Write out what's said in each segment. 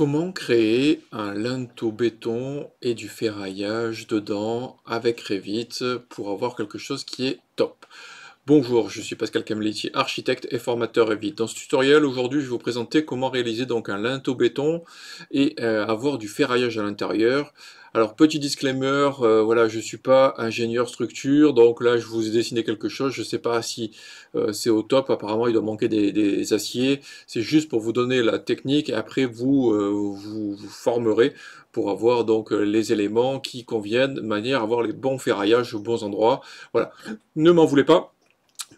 Comment créer un linteau béton et du ferraillage dedans avec Revit pour avoir quelque chose qui est top? Bonjour, je suis Pascal Camletti, architecte et formateur Revit. Dans ce tutoriel, aujourd'hui, je vais vous présenter comment réaliser donc un linteau béton et avoir du ferraillage à l'intérieur. Alors, petit disclaimer, voilà, je suis pas ingénieur structure, donc là, je vous ai dessiné quelque chose. Je sais pas si c'est au top. Apparemment, il doit manquer des aciers. C'est juste pour vous donner la technique et après, vous formerez pour avoir donc les éléments qui conviennent de manière à avoir les bons ferraillages aux bons endroits. Voilà. Ne m'en voulez pas.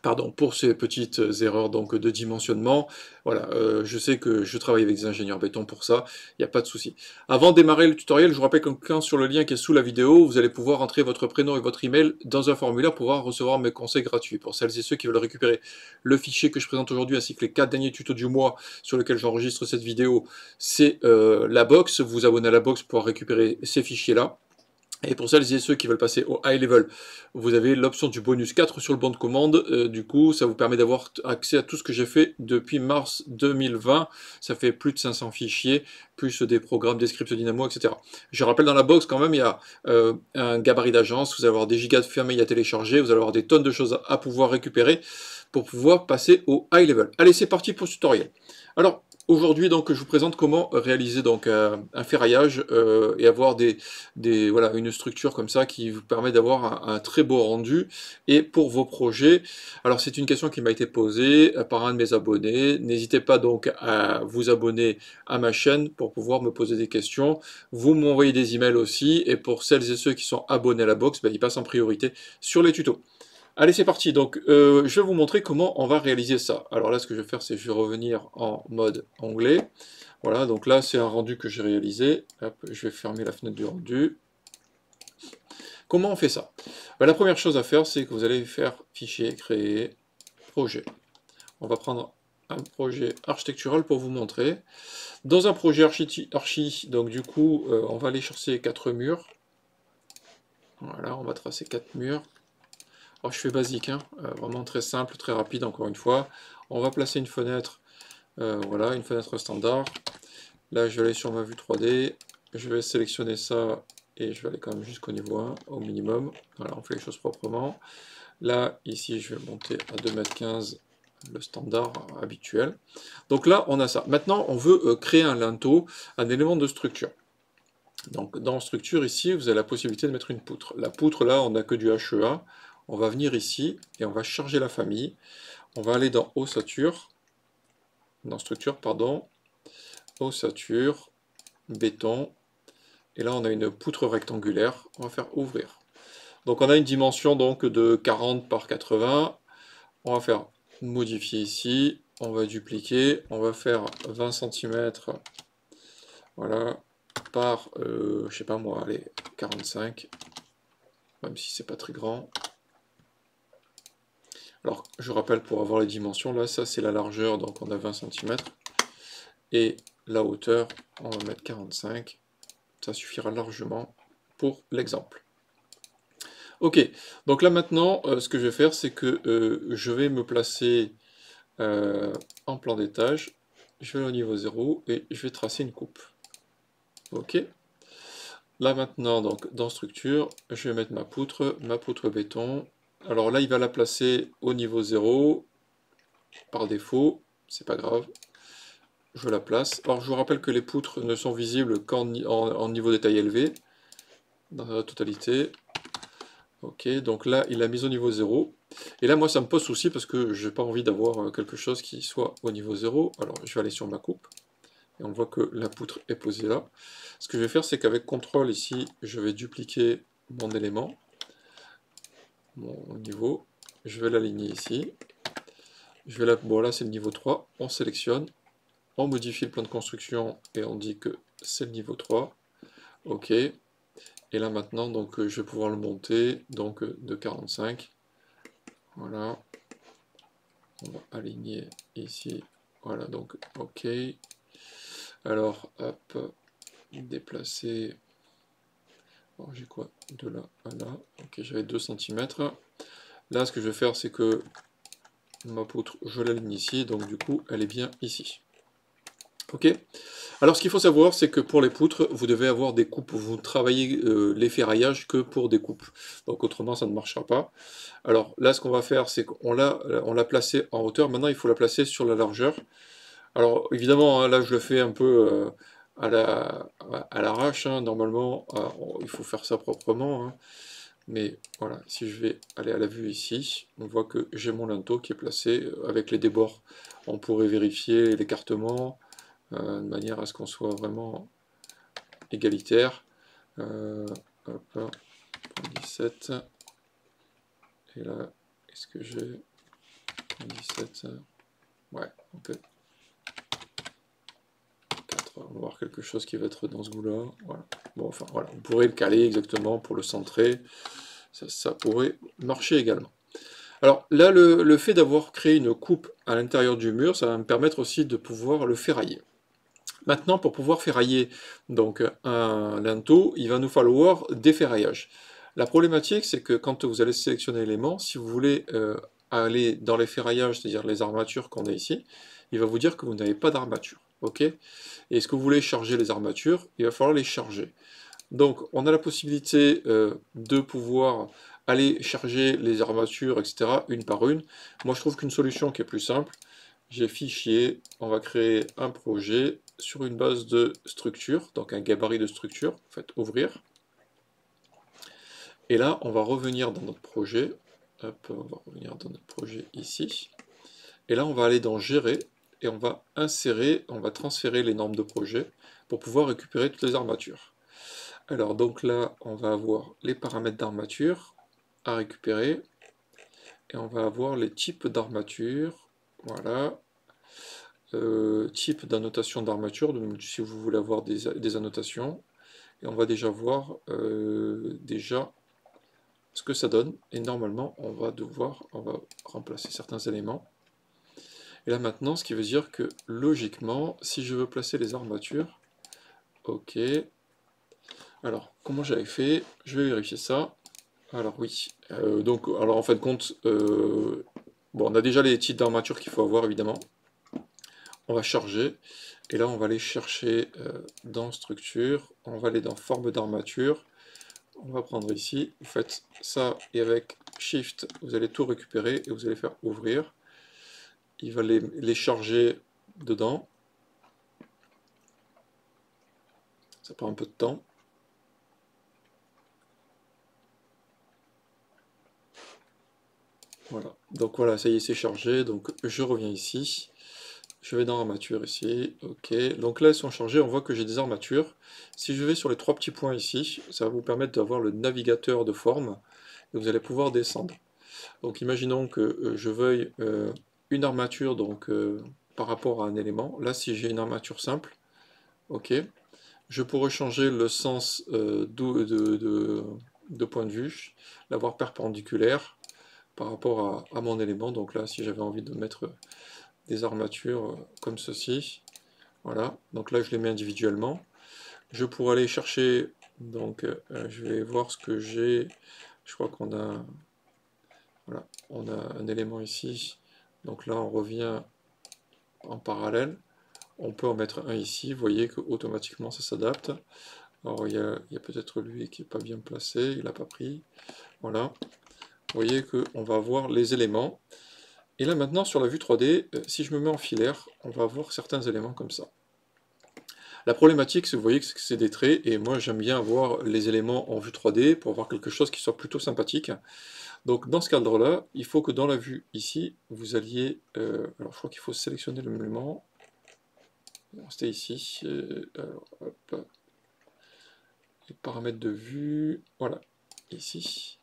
Pardon pour ces petites erreurs donc de dimensionnement. Voilà, je sais que je travaille avec des ingénieurs béton pour ça, il n'y a pas de souci. Avant de démarrer le tutoriel, je vous rappelle que cliquant sur le lien qui est sous la vidéo, vous allez pouvoir entrer votre prénom et votre email dans un formulaire pour pouvoir recevoir mes conseils gratuits. Pour celles et ceux qui veulent récupérer le fichier que je présente aujourd'hui ainsi que les 4 derniers tutos du mois sur lesquels j'enregistre cette vidéo, c'est la box. Vous vous abonnez à la box pour pouvoir récupérer ces fichiers-là. Et pour celles et ceux qui veulent passer au high level, vous avez l'option du bonus 4 sur le bon de commande. Du coup, ça vous permet d'avoir accès à tout ce que j'ai fait depuis mars 2020. Ça fait plus de 500 fichiers, plus des programmes, des scripts Dynamo, etc. Je rappelle, dans la box, quand même, il y a un gabarit d'agence. Vous allez avoir des gigas de familles à télécharger. Vous allez avoir des tonnes de choses à pouvoir récupérer pour pouvoir passer au high level. Allez, c'est parti pour ce tutoriel. Alors, aujourd'hui, donc, je vous présente comment réaliser donc un ferraillage et avoir voilà, une structure comme ça qui vous permet d'avoir un très beau rendu. Et pour vos projets, alors c'est une question qui m'a été posée par un de mes abonnés. N'hésitez pas donc à vous abonner à ma chaîne pour pouvoir me poser des questions. Vous m'envoyez des emails aussi. Et pour celles et ceux qui sont abonnés à la box, ben, ils passent en priorité sur les tutos. Allez, c'est parti. Donc, je vais vous montrer comment on va réaliser ça. Alors là, ce que je vais faire, c'est que je vais revenir en mode onglet. Voilà, donc là, c'est un rendu que j'ai réalisé. Hop, je vais fermer la fenêtre du rendu. Comment on fait ça? Ben, la première chose à faire, c'est que vous allez faire Fichier, Créer, Projet. On va prendre un projet architectural pour vous montrer. Dans un projet archi, donc du coup, on va aller chercher 4 murs. Voilà, on va tracer 4 murs. Alors je fais basique, hein, vraiment très simple, très rapide encore une fois. On va placer une fenêtre, voilà, une fenêtre standard. Là je vais aller sur ma vue 3D, je vais sélectionner ça et je vais aller quand même jusqu'au niveau 1, au minimum. Voilà, on fait les choses proprement. Là, ici, je vais monter à 2,15 m, le standard habituel. Donc là, on a ça. Maintenant, on veut créer un linteau, un élément de structure. Donc dans structure, ici, vous avez la possibilité de mettre une poutre. La poutre, là, on n'a que du HEA. On va venir ici et on va charger la famille. On va aller dans ossature, dans structure, pardon, ossature, béton. Et là, on a une poutre rectangulaire. On va faire ouvrir. Donc on a une dimension donc de 40 par 80. On va faire modifier ici. On va dupliquer. On va faire 20 cm. Voilà. Par, je sais pas moi, allez, 45. Même si c'est pas très grand. Alors, je rappelle pour avoir les dimensions, là, ça c'est la largeur, donc on a 20 cm. Et la hauteur, on va mettre 45. Ça suffira largement pour l'exemple. Ok, donc là maintenant, ce que je vais faire, c'est que je vais me placer en plan d'étage. Je vais au niveau 0 et je vais tracer une coupe. Ok. Là maintenant, donc dans structure, je vais mettre ma poutre béton. Alors là, il va la placer au niveau 0 par défaut, c'est pas grave. Je la place. Alors je vous rappelle que les poutres ne sont visibles qu'en niveau détail élevé, dans la totalité. Ok, donc là il a mis au niveau 0. Et là moi ça me pose souci parce que j'ai pas envie d'avoir quelque chose qui soit au niveau 0. Alors je vais aller sur ma coupe. Et on voit que la poutre est posée là. Ce que je vais faire, c'est qu'avec CTRL ici, je vais dupliquer mon élément, mon niveau. Je vais l'aligner ici. Bon là c'est le niveau 3. On sélectionne. On modifie le plan de construction et on dit que c'est le niveau 3. Ok. Et là maintenant, donc, je vais pouvoir le monter donc, de 45. Voilà. On va aligner ici. Voilà, donc ok. Alors, hop, déplacer. Alors j'ai quoi? De là à là. Ok, j'avais 2 cm. Là, ce que je vais faire, c'est que ma poutre, je l'aligne ici. Donc du coup, elle est bien ici. Ok. Alors, ce qu'il faut savoir, c'est que pour les poutres, vous devez avoir des coupes. Vous ne travaillez les ferraillages que pour des coupes. Donc, autrement, ça ne marchera pas. Alors, là, ce qu'on va faire, c'est qu'on l'a placé en hauteur. Maintenant, il faut la placer sur la largeur. Alors, évidemment, hein, là, je le fais un peu à l'arrache. Hein. Normalement, il faut faire ça proprement. Hein. Mais voilà, si je vais aller à la vue ici, on voit que j'ai mon linteau qui est placé avec les débords. On pourrait vérifier l'écartement de manière à ce qu'on soit vraiment égalitaire. Hop, 17. Et là, est-ce que j'ai 17? Ouais, ok. 4, on va voir quelque chose qui va être dans ce goût-là. Voilà. Bon, enfin, voilà, on pourrait le caler exactement pour le centrer. Ça pourrait marcher également. Alors là, le fait d'avoir créé une coupe à l'intérieur du mur, ça va me permettre aussi de pouvoir le ferrailler. Maintenant, pour pouvoir ferrailler donc, un linteau, il va nous falloir des ferraillages. La problématique, c'est que quand vous allez sélectionner l'élément, si vous voulez aller dans les ferraillages, c'est-à-dire les armatures qu'on a ici, il va vous dire que vous n'avez pas d'armature. Ok. Et est-ce que vous voulez charger les armatures? Il va falloir les charger. Donc, on a la possibilité de pouvoir aller charger les armatures, etc., une par une. Moi, je trouve qu'une solution qui est plus simple, j'ai fichier, on va créer un projet sur une base de structure, donc un gabarit de structure, en fait, ouvrir. Et là, on va revenir dans notre projet. Hop, on va revenir dans notre projet ici. Et là, on va aller dans gérer et on va insérer, on va transférer les normes de projet pour pouvoir récupérer toutes les armatures. Alors donc là, on va avoir les paramètres d'armature à récupérer et on va avoir les types d'armature, voilà, type d'annotation d'armature, si vous voulez avoir des annotations, et on va déjà voir déjà ce que ça donne, et normalement on va remplacer certains éléments. Et là maintenant, ce qui veut dire que logiquement, si je veux placer les armatures, ok, alors comment j'avais fait? Je vais vérifier ça. Alors oui, donc alors en fin de compte, bon, on a déjà les types d'armature qu'il faut avoir évidemment. On va charger, et là on va aller chercher dans structure, on va aller dans forme d'armature, on va prendre ici, vous faites ça et avec Shift vous allez tout récupérer et vous allez faire ouvrir. Il va les charger dedans, ça prend un peu de temps. Voilà, donc voilà, ça y est, c'est chargé, donc je reviens ici. Je vais dans armature ici, ok. Donc là elles sont chargées, on voit que j'ai des armatures. Si je vais sur les trois petits points ici, ça va vous permettre d'avoir le navigateur de forme et vous allez pouvoir descendre. Donc imaginons que je veuille une armature donc, par rapport à un élément. Là si j'ai une armature simple, ok, je pourrais changer le sens de point de vue, l'avoir perpendiculaire par rapport à mon élément. Donc là si j'avais envie de mettre des armatures comme ceci. Voilà, donc là je les mets individuellement. Je pourrais aller chercher, donc je vais voir ce que j'ai. Je crois qu'on a, voilà, on a un élément ici. Donc là on revient en parallèle. On peut en mettre un ici. Vous voyez que automatiquement ça s'adapte. Alors il y a peut-être lui qui n'est pas bien placé, il n'a pas pris. Voilà. Vous voyez qu'on va avoir les éléments. Et là maintenant sur la vue 3D, si je me mets en filaire, on va avoir certains éléments comme ça. La problématique, c'est vous voyez que c'est des traits, et moi j'aime bien avoir les éléments en vue 3D pour avoir quelque chose qui soit plutôt sympathique. Donc dans ce cadre-là, il faut que dans la vue ici, vous alliez... alors je crois qu'il faut sélectionner l'élément. C'était ici. Alors, hop, les paramètres de vue, voilà, ici.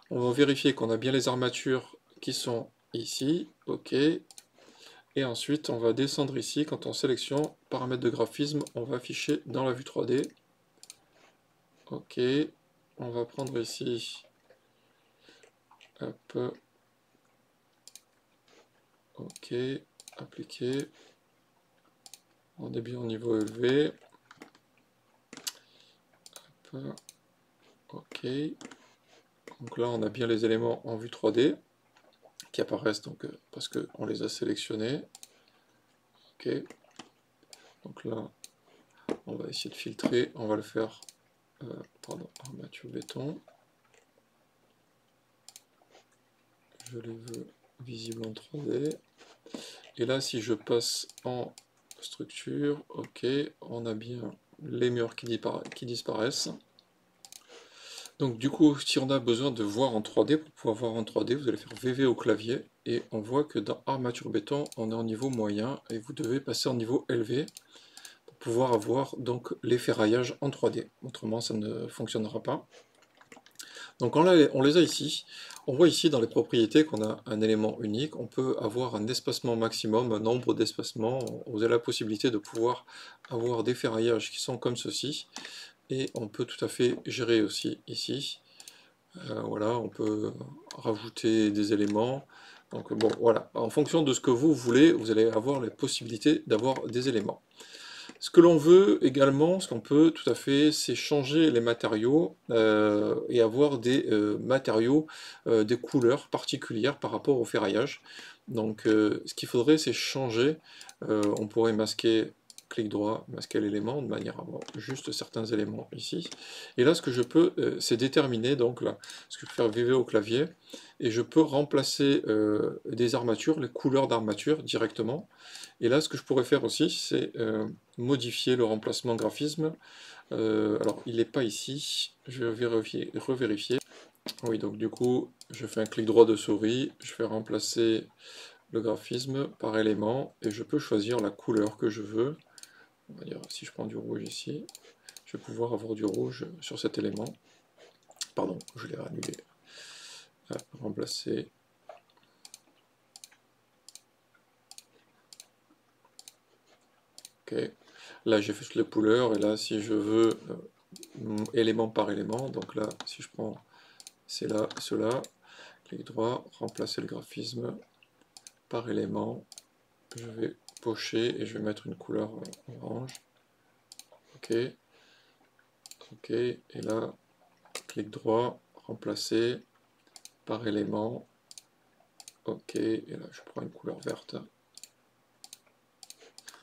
On va vérifier qu'on a bien les armatures qui sont ici, ok. Et ensuite, on va descendre ici, quand on sélectionne paramètres de graphisme, on va afficher dans la vue 3D. Ok, on va prendre ici, hop, ok, appliquer, on est bien au niveau élevé, hop, ok, donc là on a bien les éléments en vue 3D qui apparaissent donc parce qu'on les a sélectionnés, ok, Donc là, on va essayer de filtrer, on va le faire, armature béton. Je les veux visibles en 3D. Et là, si je passe en structure, ok, on a bien les murs qui disparaissent. Donc du coup, si on a besoin de voir en 3D, pour pouvoir voir en 3D, vous allez faire VV au clavier, et on voit que dans armature béton, on est en niveau moyen, et vous devez passer en niveau élevé, pour pouvoir avoir donc les ferraillages en 3D. Autrement, ça ne fonctionnera pas. Donc on les a ici. On voit ici dans les propriétés qu'on a un élément unique. On peut avoir un espacement maximum, un nombre d'espacements. Vous avez la possibilité de pouvoir avoir des ferraillages qui sont comme ceci. Et on peut tout à fait gérer aussi ici. Voilà, on peut rajouter des éléments. Donc bon, voilà. En fonction de ce que vous voulez, vous allez avoir la possibilité d'avoir des éléments. Ce que l'on veut également, ce qu'on peut tout à fait, c'est changer les matériaux et avoir des matériaux, des couleurs particulières par rapport au ferraillage. Donc ce qu'il faudrait, c'est changer. On pourrait masquer, clic droit, masquer l'élément de manière à avoir juste certains éléments ici. Et là, ce que je peux, c'est déterminer, donc là, ce que je peux faire VV au clavier, et je peux remplacer des armatures, les couleurs d'armature directement. Et là, ce que je pourrais faire aussi, c'est modifier le remplacement graphisme. Alors, il n'est pas ici. Je vais revérifier. Oui, donc du coup, je fais un clic droit de souris. Je vais remplacer le graphisme par élément. Et je peux choisir la couleur que je veux. On va dire, si je prends du rouge ici, je vais pouvoir avoir du rouge sur cet élément. Pardon, je l'ai annulé. Remplacer. Ok. Là, j'ai fait les couleurs. Et là, si je veux élément par élément, donc là, si je prends cela, clic droit, remplacer le graphisme par élément, je vais pocher et je vais mettre une couleur orange, ok, ok, et là, clic droit, remplacer par élément, ok, et là je prends une couleur verte.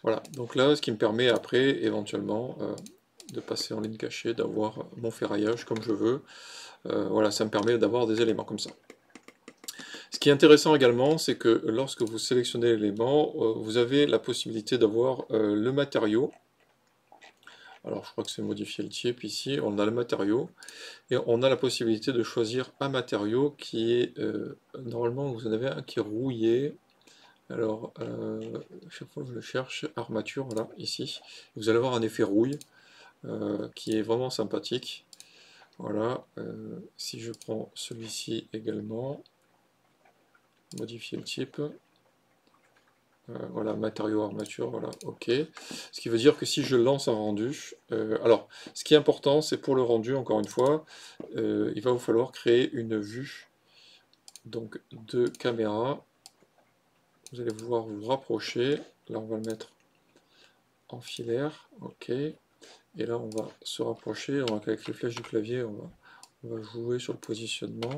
Voilà, donc là, ce qui me permet après, éventuellement, de passer en ligne cachée, d'avoir mon ferraillage comme je veux. Voilà, ça me permet d'avoir des éléments comme ça. Ce qui est intéressant également, c'est que lorsque vous sélectionnez l'élément, vous avez la possibilité d'avoir le matériau. Alors je crois que c'est modifier le type ici, on a le matériau, et on a la possibilité de choisir un matériau qui est, normalement vous en avez un qui est rouillé. Alors, chaque fois que je le cherche, armature, voilà, ici, vous allez avoir un effet rouille, qui est vraiment sympathique. Voilà, si je prends celui-ci également, modifier le type, voilà, matériaux, armature, voilà, ok. Ce qui veut dire que si je lance un rendu, alors, ce qui est important, c'est pour le rendu, encore une fois, il va vous falloir créer une vue, donc, de caméra. Vous allez pouvoir vous rapprocher, là on va le mettre en filaire, ok. Et là on va se rapprocher, donc avec les flèches du clavier, on va jouer sur le positionnement,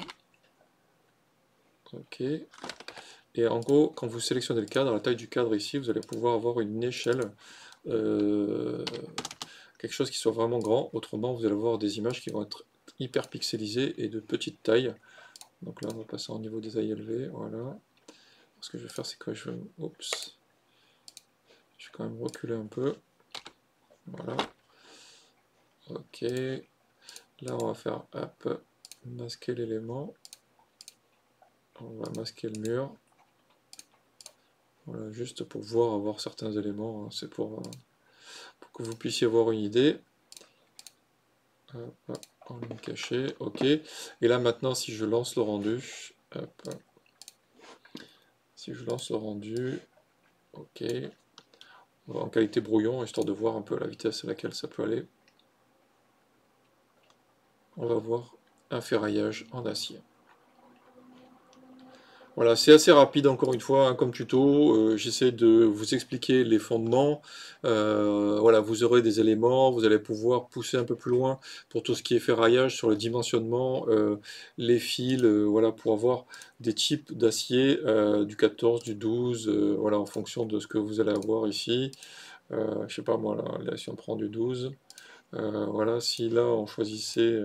ok. Et en gros, quand vous sélectionnez le cadre, la taille du cadre ici, vous allez pouvoir avoir une échelle, quelque chose qui soit vraiment grand. Autrement, vous allez avoir des images qui vont être hyper pixelisées et de petite taille. Donc là, on va passer au niveau des AILV, voilà. Ce que je vais faire, c'est que je vais... Oups. Je vais quand même reculer un peu. Voilà. Ok. Là, on va faire, hop, masquer l'élément. On va masquer le mur. Voilà, juste pour pouvoir avoir certains éléments, hein. C'est pour que vous puissiez avoir une idée. Hop, en ligne cachée, ok. Et là maintenant, si je lance le rendu, hop, si je lance le rendu, ok, on va en qualité brouillon, histoire de voir un peu la vitesse à laquelle ça peut aller. On va voir un ferraillage en acier. Voilà, c'est assez rapide encore une fois, hein, comme tuto. J'essaie de vous expliquer les fondements. Voilà, vous aurez des éléments, vous allez pouvoir pousser un peu plus loin pour tout ce qui est ferraillage sur le dimensionnement, les fils, voilà, pour avoir des types d'acier, du 14, du 12, voilà, en fonction de ce que vous allez avoir ici. Je sais pas moi, là, si on prend du 12, voilà, si là on choisissait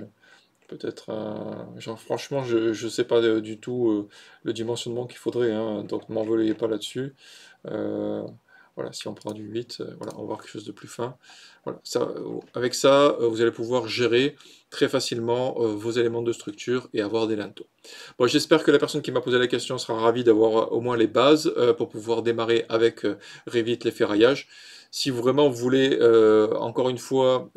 peut-être un... Genre, franchement, je sais pas du tout le dimensionnement qu'il faudrait, hein, donc ne m'en veuillez pas là-dessus. Euh, voilà, si on prend du 8, voilà, on va voir quelque chose de plus fin. Voilà, ça, avec ça, vous allez pouvoir gérer très facilement vos éléments de structure et avoir des linteaux. Bon, j'espère que la personne qui m'a posé la question sera ravie d'avoir au moins les bases pour pouvoir démarrer avec Revit les ferraillages. Si vraiment vous voulez, encore une fois,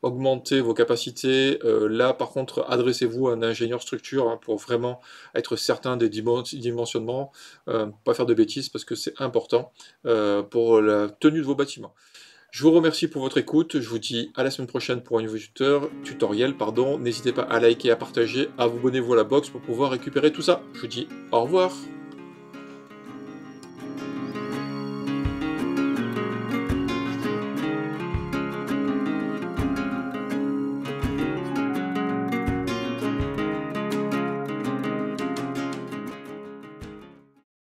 augmenter vos capacités, là par contre, adressez-vous à un ingénieur structure hein, pour vraiment être certain des dimensionnements, pas faire de bêtises parce que c'est important pour la tenue de vos bâtiments. Je vous remercie pour votre écoute, je vous dis à la semaine prochaine pour un nouveau tutoriel. N'hésitez pas à liker, à partager, à vous abonner à la box pour pouvoir récupérer tout ça. Je vous dis au revoir.